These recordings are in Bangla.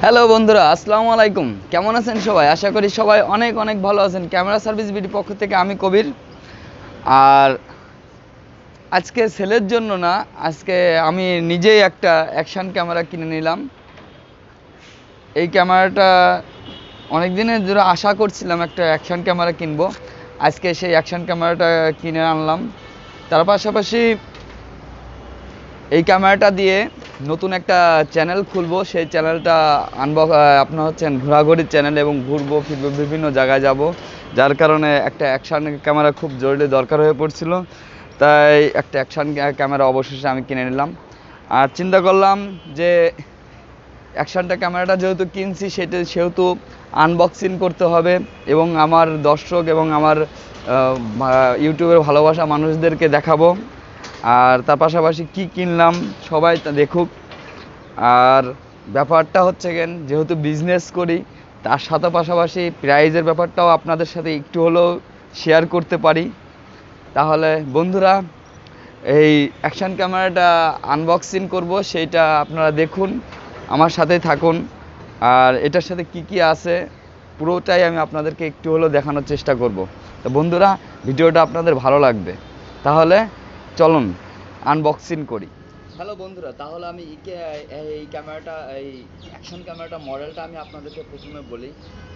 হ্যালো বন্ধুরা, আসসালামু আলাইকুম। কেমন আছেন সবাই? আশা করি সবাই অনেক অনেক ভালো আছেন। ক্যামেরা সার্ভিস বিডির পক্ষ থেকে আমি কবির। আর আজকে সেলের জন্য না, আজকে আমি নিজেই একটা অ্যাকশন ক্যামেরা কিনে নিলাম। এই ক্যামেরাটা অনেক দিনের ধরে আশা করছিলাম একটা অ্যাকশন ক্যামেরা কিনবো। আজকে সেই অ্যাকশন ক্যামেরাটা কিনে আনলাম। তার পাশাপাশি এই ক্যামেরাটা দিয়ে নতুন একটা চ্যানেল খুলবো। সেই চ্যানেলটা আপনার হচ্ছেন ঘোরাঘুরির চ্যানেল, এবং ঘুরবো ফিরবো, বিভিন্ন জায়গায় যাব। যার কারণে একটা অ্যাকশান ক্যামেরা খুব জরুরি দরকার হয়ে পড়ছিল। তাই একটা অ্যাকশান ক্যামেরা অবশেষে আমি কিনে নিলাম। আর চিন্তা করলাম যে অ্যাকশানটা ক্যামেরাটা যেহেতু কিনছি, সেহেতু আনবক্সিং করতে হবে, এবং আমার দর্শক এবং আমার ইউটিউবের ভালোবাসা মানুষদেরকে দেখাবো। আর তার পাশাপাশি কি কিনলাম সবাই তা দেখুক। আর ব্যাপারটা হচ্ছে যেহেতু বিজনেস করি, তার সাথে পাশাপাশি প্রাইজের ব্যাপারটাও আপনাদের সাথে একটু হলেও শেয়ার করতে পারি। তাহলে বন্ধুরা, এই অ্যাকশন ক্যামেরাটা আনবক্সিং করব, সেইটা আপনারা দেখুন, আমার সাথেই থাকুন। আর এটার সাথে কি কি আছে পুরোটাই আমি আপনাদেরকে একটু হলেও দেখানোর চেষ্টা করব। তো বন্ধুরা, ভিডিওটা আপনাদের ভালো লাগবে। তাহলে চলুন আনবক্সিং করি। হ্যালো বন্ধুরা, তাহলে আমি এই ক্যামেরাটা, এই অ্যাকশন ক্যামেরাটা মডেলটা আমি আপনাদেরকে প্রথমে বলি।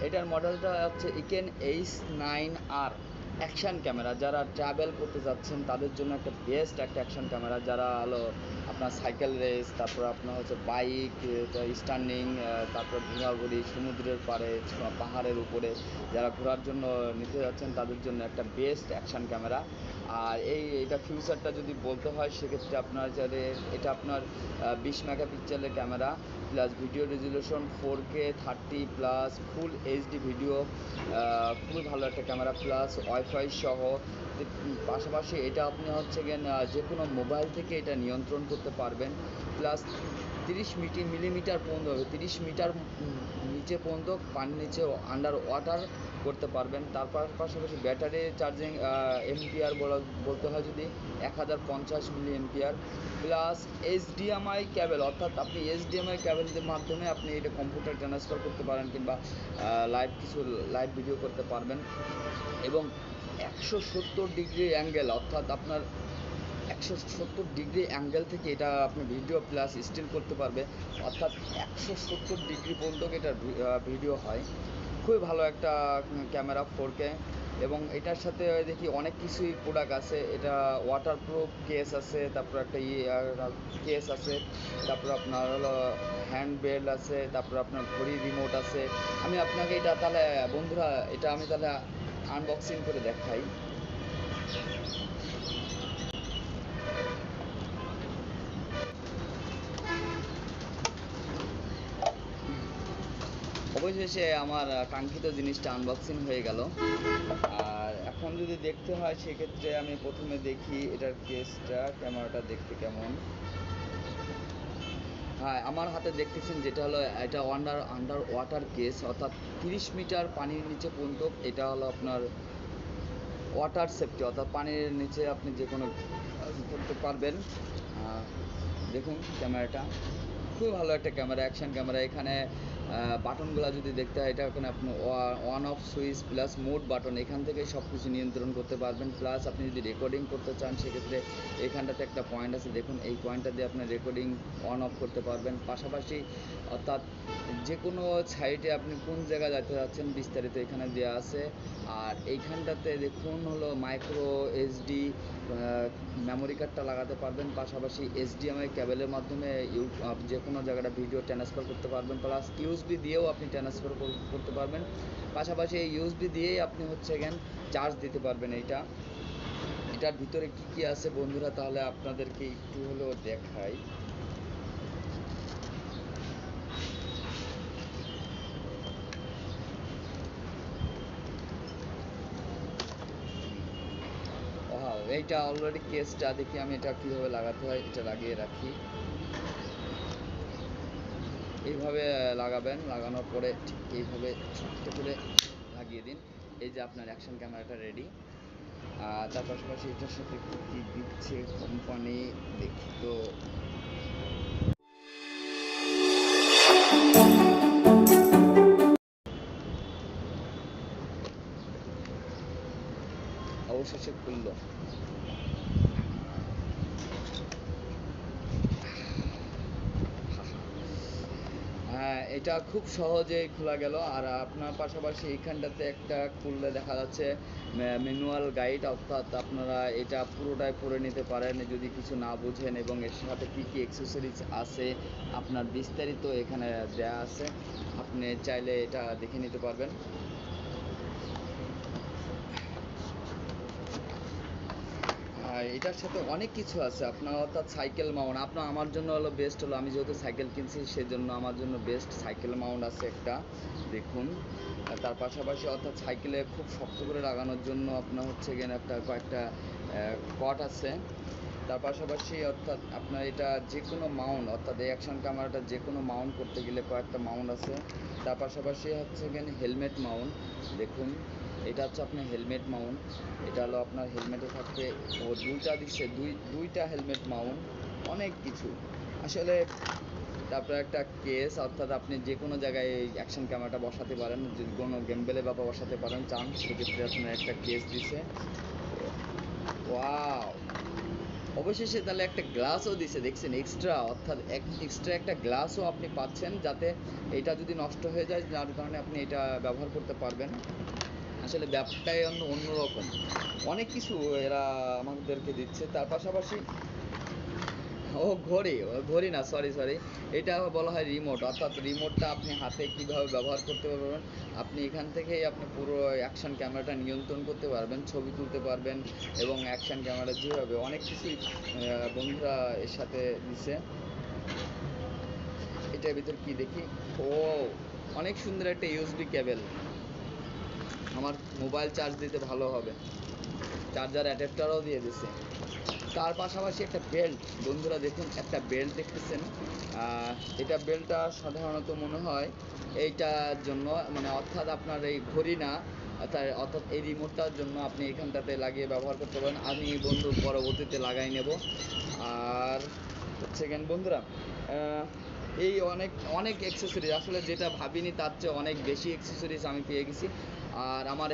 এটার মডেলটা হচ্ছে ইকেন H9R অ্যাকশন ক্যামেরা। যারা ট্রাভেল করতে যাচ্ছেন তাদের জন্য একটা বেস্ট একটা অ্যাকশন ক্যামেরা। যারা হলো আপনার সাইকেল রেস, তারপর আপনার হচ্ছে বাইক স্ট্যান্ডিং, তারপর ঘোরাঘুরি সমুদ্রের পাড়ে, পাহাড়ের উপরে যারা ঘোরার জন্য নিতে যাচ্ছেন তাদের জন্য একটা বেস্ট অ্যাকশন ক্যামেরা। আর এটা ফিউচারটা যদি বলতে হয়, সেক্ষেত্রে আপনার যাদের এটা আপনার 20 মেগাপিক্সেলের camera, plus video resolution 4K 30 plus full HD video, খুবই ভালো একটা ক্যামেরা, প্লাস ওয়াইফাই সহ। পাশাপাশি এটা আপনি হচ্ছে যে কোনো মোবাইল থেকে এটা নিয়ন্ত্রণ করতে পারবেন। প্লাস 30 মিলিমিটার পর্যন্ত, 30 মিটার নিচে পর্যন্ত পানির নিচে আন্ডার ওয়াটার করতে পারবেন। তারপর পাশাপাশি ব্যাটারি চার্জিং এমপিআর বলতে হয় যদি 1050 মিলি এমপিআর, প্লাস এইচডিএমআই ক্যাবেল, অর্থাৎ আপনি এইচডিএমআই ক্যাবেলের মাধ্যমে আপনি এটা কম্পিউটার ট্রান্সফার করতে পারেন, কিংবা লাইভ ভিডিও করতে পারবেন। এবং 170 ডিগ্রি অ্যাঙ্গেল, অর্থাৎ আপনার 170 ডিগ্রি অ্যাঙ্গেল থেকে এটা আপনি ভিডিও প্লাস স্টিল করতে পারবে, অর্থাৎ 170 ডিগ্রি পর্যন্ত এটার ভিডিও হয়। খুবই ভালো একটা ক্যামেরা 4K। এবং এটার সাথে দেখি অনেক কিছুই প্রোডাক্ট আছে। এটা ওয়াটারপ্রুফ কেস আছে, তারপর একটা কেস আছে, তারপর আপনার হলো হ্যান্ড বেল্ট আছে, তারপর আপনার ঘড়ি রিমোট আছে। আমি আপনাকে এটা তাহলে বন্ধুরা, এটা আমি তাহলে আনবক্সিং করে দেখাই। অবশেষে আমার কাঙ্ক্ষিত জিনিসটা আনবক্সিং হয়ে গেল। আর এখন যদি দেখতে হয়, সেক্ষেত্রে আমি প্রথমে দেখি এটার কেসটা, ক্যামেরাটা দেখতে কেমন। হ্যাঁ, আমার হাতে দেখতেছেন যেটা হলো এটা আন্ডার ওয়াটার কেস, অর্থাৎ 30 মিটার পানির নিচে পর্যন্ত এটা হলো আপনার ওয়াটার সেফটি, অর্থাৎ পানির নিচে আপনি যে কোনো করতে পারবেন। দেখুন ক্যামেরাটা খুব ভালো একটা ক্যামেরা, অ্যাকশন ক্যামেরা। এখানে বাটনগুলো যদি দেখতে হয়, এটা ওখানে আপনি on off switch plus mode button, এখান থেকে সব কিছু নিয়ন্ত্রণ করতে পারবেন। প্লাস আপনি যদি রেকর্ডিং করতে চান, সেক্ষেত্রে এখানটাতে একটা পয়েন্ট আছে, দেখুন এই পয়েন্টটা দিয়ে আপনি রেকর্ডিং অন অফ করতে পারবেন। পাশাপাশি অর্থাৎ যে কোনো সাইটে আপনি কোন জায়গায় যেতে যাচ্ছেন বিস্তারিত এখানে দেওয়া আছে। আর এইখানটাতে দেখুন হলো মাইক্রো এসডি মেমোরি কার্ডটা লাগাতে পারবেন। পাশাপাশি এইচডিএমআই ক্যাবেলের মাধ্যমে যে কোনো জায়গাটা ভিডিও ট্রান্সফার করতে পারবেন, প্লাস ইউএসবি দিয়েও আপনি ট্রান্সফার করতে পারবেন। পাশাপাশি এই ইউএসবি দিয়েই আপনি হচ্ছে চার্জ দিতে পারবেন। এটার ভিতরে কি কি আছে বন্ধুরা, তাহলে আপনাদেরকে একটু হলেও দেখাই। এইটা অলরেডি কেসটা দেখি আমি এটা কীভাবে লাগাতে হয়, এটা লাগিয়ে রাখি। এইভাবে লাগাবেন, লাগানোর পরে ঠিক এইভাবে ছোট্ট করে লাগিয়ে দিন। এই যে আপনার অ্যাকশন ক্যামেরাটা রেডি। তার পাশাপাশি এটার সাথে কী দিচ্ছে কোম্পানি দেখি তো। অবশেষে খুললো। হ্যাঁ, এটা খুব সহজেই খোলা গেল। আর আপনার পাশাপাশি এইখানটাতে একটা খুললে দেখা যাচ্ছে ম্যানুয়াল গাইড, অর্থাৎ আপনারা এটা পুরোটাই পড়ে নিতে পারেন যদি কিছু না বুঝেন, এবং এর সাথে কী কী অ্যাক্সেসরিজ আছে আপনার বিস্তারিত এখানে দেয়া আছে, আপনি চাইলে এটা দেখে নিতে পারবেন। এটার সাথে অনেক কিছু আছে আপনার, অর্থাৎ সাইকেল মাউন্ট আপনার আমার জন্য হলো বেস্ট, হলো আমি যেহেতু সাইকেল কিনছি সেজন্য আমার জন্য বেস্ট সাইকেল মাউন্ট আছে একটা, দেখুন। তার পাশাপাশি অর্থাৎ সাইকেলে খুব শক্ত করে লাগানোর জন্য আপনার হচ্ছে গিয়ে একটা কয়েকটা কট আছে। তার পাশাপাশি অর্থাৎ আপনার এটা যে কোনো মাউন্ট, অর্থাৎ এই অ্যাকশন ক্যামেরাটা যে কোনো মাউন্ট করতে গেলে কয়েকটা মাউন্ট আছে। তার পাশাপাশি হচ্ছে গিয়ে হেলমেট মাউন্ট, দেখুন এটা হচ্ছে আপনার হেলমেট মাউন্ট। এটা হলো আপনার হেলমেটে থাকবে, ও দুইটা দিচ্ছে, দুইটা হেলমেট মাউন্ট, অনেক কিছু আসলে। তারপরে একটা কেস, অর্থাৎ আপনি যে কোনো জায়গায় এই অ্যাকশন ক্যামেরাটা বসাতে পারেন, যদি কোনো গেমবেলে বা বসাতে পারেন চান, সেক্ষেত্রে আপনার একটা কেস দিছে। ওয়াও, অবশেষে তাহলে একটা গ্লাসও দিছে, দেখছেন এক্সট্রা, অর্থাৎ এক্সট্রা একটা গ্লাসও আপনি পাচ্ছেন, যাতে এটা যদি নষ্ট হয়ে যায় যার কারণে আপনি এটা ব্যবহার করতে পারবেন। আসলে ব্যাপারটাই অন্যরকম, অনেক কিছু এরা আমাদেরকে দিচ্ছে। তার পাশাপাশি ঘড়ি না, সরি, এটা বলা হয় রিমোট, অর্থাৎ রিমোটটা আপনি হাতে কিভাবে ব্যবহার করতে পারবেন, আপনি এখান থেকেই আপনি পুরো অ্যাকশন ক্যামেরাটা নিয়ন্ত্রণ করতে পারবেন, ছবি তুলতে পারবেন, এবং অ্যাকশন ক্যামেরা যেভাবে অনেক কিছুই বন্ধুরা এর সাথে দিছে। এটার ভিতর কি দেখি, ও অনেক সুন্দর একটা ইউএসবি কেবল, আমার মোবাইল চার্জ দিতে ভালো হবে, চার্জার অ্যাডাপ্টারও দিয়ে দিছে। তার পাশাপাশি একটা বেল্ট, বন্ধুরা দেখুন একটা বেল্ট দেখতেছেন, এটা বেল্টটা সাধারণত মনে হয় এইটার জন্য, মানে অর্থাৎ আপনার এই ঘড়ি না, অর্থাৎ এই রিমোটটার জন্য আপনি এখানটাতে লাগিয়ে ব্যবহার করতে পারেন। আমি বন্ধু পরবর্তীতে লাগাই নেব। আর হচ্ছে কেন বন্ধুরা, এই অনেক অনেক অ্যাক্সেসরিজ, আসলে যেটা ভাবিনি তার চেয়ে অনেক বেশি অ্যাক্সেসরিজ আমি পেয়ে গেছি। আর আমার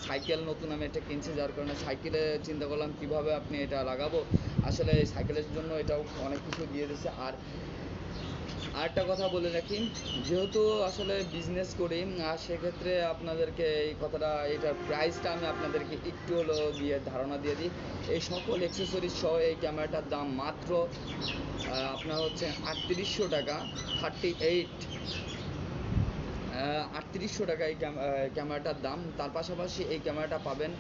সাইকেল নতুন আমি একটা কিনছি, যার কারণে সাইকেলে চিন্তা করলাম কিভাবে আপনি এটা লাগাবো, আসলে সাইকেলের জন্য এটাও অনেক কিছু দিয়ে দিচ্ছে। আর আরেকটা কথা বলে রাখি, যেহেতু আসলে বিজনেস করি, আর সেক্ষেত্রে আপনাদেরকে এই কথাটা, এটার প্রাইসটা আমি আপনাদেরকে একটু হলো দিয়ে ধারণা দিয়ে দিই। এই সকল অ্যাক্সেসরিজ সহ এই ক্যামেরাটার দাম মাত্র আপনার হচ্ছে 3800 টাকা, 3800 টাকা এই ক্যামেরাটার দাম। তার পাশাপাশি এই ক্যামেরাটা পাবেন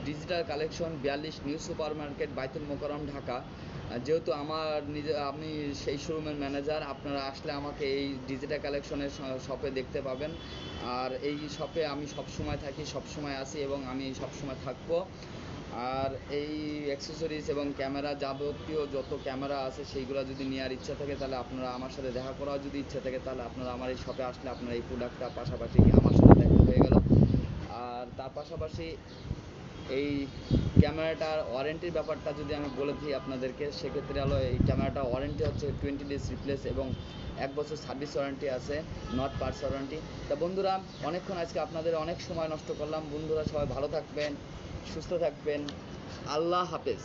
digital collection 42 new super market, বাইতুল মোকাররম, ঢাকা। যেহেতু আমি সেই শোরুমের ম্যানেজার, আপনারা আসলে আমাকে এই ডিজিটাল কালেকশনের শপে দেখতে পাবেন। আর এই শপে আমি সবসময় থাকি, সবসময় আসি, এবং আমি সবসময় থাকবো। আর এই অ্যাক্সেসরিজ এবং ক্যামেরা, যাবতীয় যত ক্যামেরা আছে সেইগুলো যদি নেওয়ার ইচ্ছা থাকে, তাহলে আপনারা আমার সাথে দেখা করার যদি ইচ্ছা থাকে, তাহলে আপনারা আমার এই শপে আসলে আপনারা এই প্রোডাক্টটা পাশাপাশি আমার সাথে দেখা হয়ে গেল। আর তার পাশাপাশি এই ক্যামেরাটার ওয়ারেন্টির ব্যাপারটা যদি আমি বলে দিই আপনাদেরকে, সেক্ষেত্রে হলো এই ক্যামেরাটার ওয়ারেন্টি হচ্ছে 20 ডেজ রিপ্লেস, এবং 1 বছর সার্ভিস ওয়ারেন্টি আছে, নট পার্টস ওয়ারেন্টি। তা বন্ধুরা, অনেকক্ষণ আজকে আপনাদের অনেক সময় নষ্ট করলাম, বন্ধুরা সবাই ভালো থাকবেন, সুস্থ থাকবেন, আল্লাহ হাফেজ।